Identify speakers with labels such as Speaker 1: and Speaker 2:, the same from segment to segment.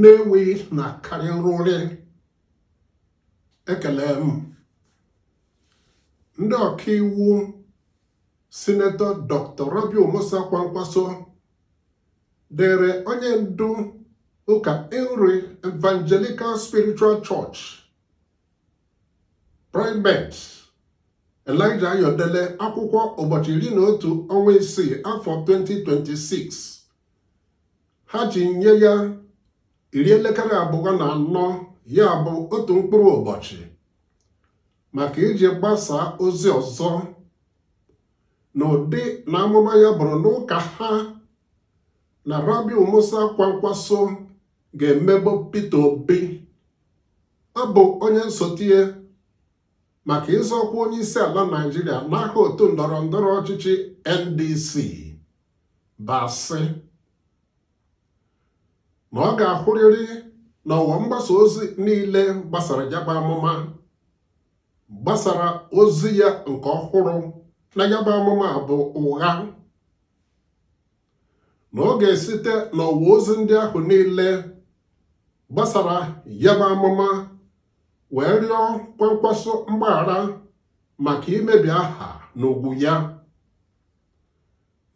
Speaker 1: Nnewi na Karịnrụrị. Ekele m ndị ọkaiwu Sinetọ Dr. Rabiu Musa Kwankwaso dere onye ndu ụka Nri Evangelical Spiritual Church Primate Elijah Ayodele akwụkwọ ụbọchị 11 ọnwa 6 afọ 2026. Ha ji nye ya 24:4, ya bụ otu mkpụrụ ụbọchị, maka iji gbasaa ozi ọzọ n'ụdị na amụma ya bụrụ n'ụka ha na Rabiu Musa Kwankwaso ga-emegbu Peter Obi. Ọ bụ onye nsotie maka ịzọkwa onye isi ala Naịjirịa n'aka otu ndọrọ ndọrọ ọchịchị NDC basị na ọ ga-ahụrịrị n'ọwa mgbasa ozi niile gbasara yaba amụma gbasara ozi ya nke ọhụrụ na yaba amụma bụ ụgha, na ọ ga-esite n'ọwa ozi ndị ahụ niile gbasara yaba amụma wee rịọ Kwankwaso mgbaghara maka imebi aha na ugwu ya,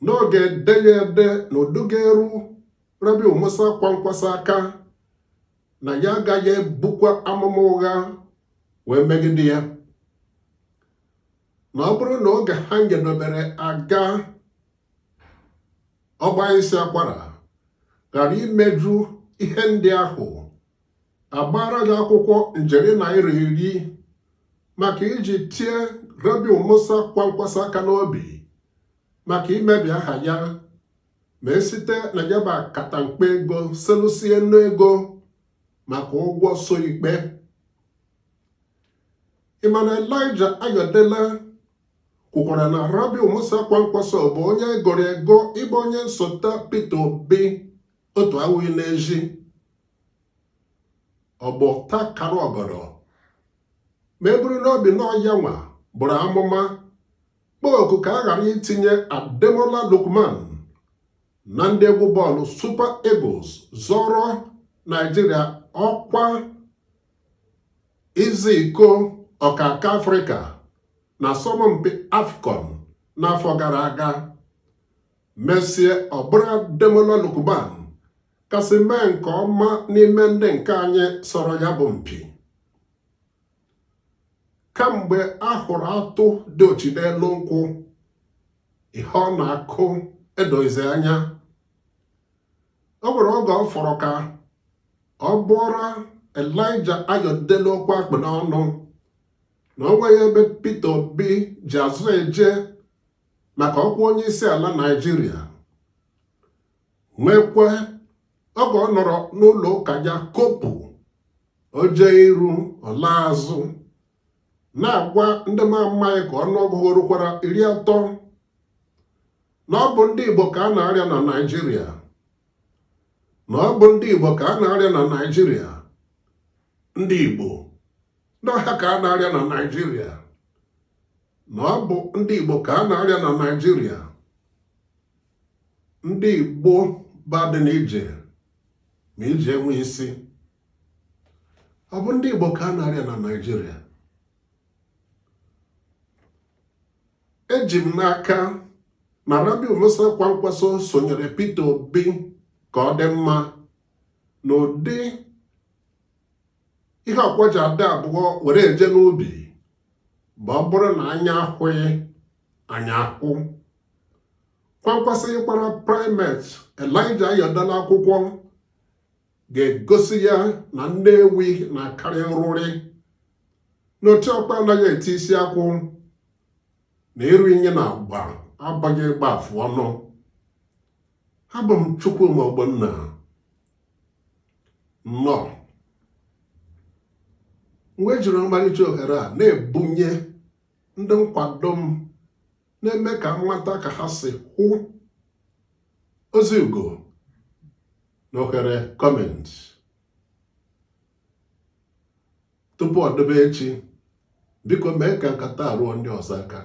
Speaker 1: n'oge ede ya ede na oduga-eru Rabiu Musa Kwankwaso aka na ya agaghị ebukwa amụma ụgha wee megide ya, na ọ bụrụ na oge ha nyedobere aga ọgba isi akwara ghara imeju ihe ndị ahụ, agbara gị akwụkwọ njeri naira 10 maka iji tie Rabiu Musa Kwankwaso aka n'obi maka imebi aha ya, ma esite na ya bụ akatamkpe ego selusie nnu ego maka ụgwọ so ikpe. Ịmana Elijah Ayodele kwukwara na Rabiu Musa Kwankwaso bụ onye egoro ego ịbụ onye nsote Peter Obi otu awụghị n'eji. Ọ bụ takara ọgọdọ ma e buru n'obi na ọya nwa bụrụ amụma kpọọ oku ka a ghara itinye Ademola Lookman na ndị egwu bọọlụ Super Eagles zọrọ Naịjirịa ọkwa izi iko ọkaka Afrịka na asọmpi AFCON n'afọ gara aga. Mesie ọbụra Ademola Lookman kasị mee nke ọma n'ime ndị nke anyị sọrọ ya bụ mpi. Kamgbe a hụrụ atụ dị ochi n'elu nkwụ, ihe ọ na-akụ edozi anya. Ọ nwere oge ọ fọrọ ka ọ bụọra Elijah Ayodele okwu akpị n'ọnụ na o nweghị ebe Peter Obi ji azụ eje maka ọkwa onye isi ala Naịjirịa. Nwekwe oge ọ nọrọ n'ụlọ ụka ya kopụ, o jee iru ọ laa azụ, na-agwa ndị ma-amaghị ka ọnụọgụgụ rukwara 30 na ọ bụ ndị Igbo ka a na-arịa na Naịjirịa, na ọ bụ ndị Igbo ka a na-arịa na Naịjirịa, ndị Igbo n'ọha ka a na-arịa na Naịjirịa, na ọ bụ ndị Igbo ka a na-arịa na Naịjirịa. Ndị Igbo badị n'ije ma iji enwe isi, ọ bụ ndị Igbo ka a na-arịa na Naịjirịa. Eji m n'aka na Rabiu Musa Kwankwaso sonyere Peter Obi ka ọ dị mma n'ụdị ihe ọkwaji ada abụọ were eje n'ubi ma ọ bụrụ na anya ahụghị anya ahụ. Kwankwaso ịkwara Primate Elijah Ayodele akwụkwọ ga-egosi ya na Nnewi na Karịnrụrị n'otu ọkpa anaghị eti isi akwụ na iru inye na agba abaghị ịgba afụ ọnụ. Abụ m Chukwuma Ogbonna nnọọ mgbe jiri mmalite ohere a na-ebunye ndị nkwado m na-eme ka nwata ka ha si hụ ozi ugo na ohere kọment. Tupu ọ dịbe echi, biko mee ka nkata ruo ndị ọzọ aka.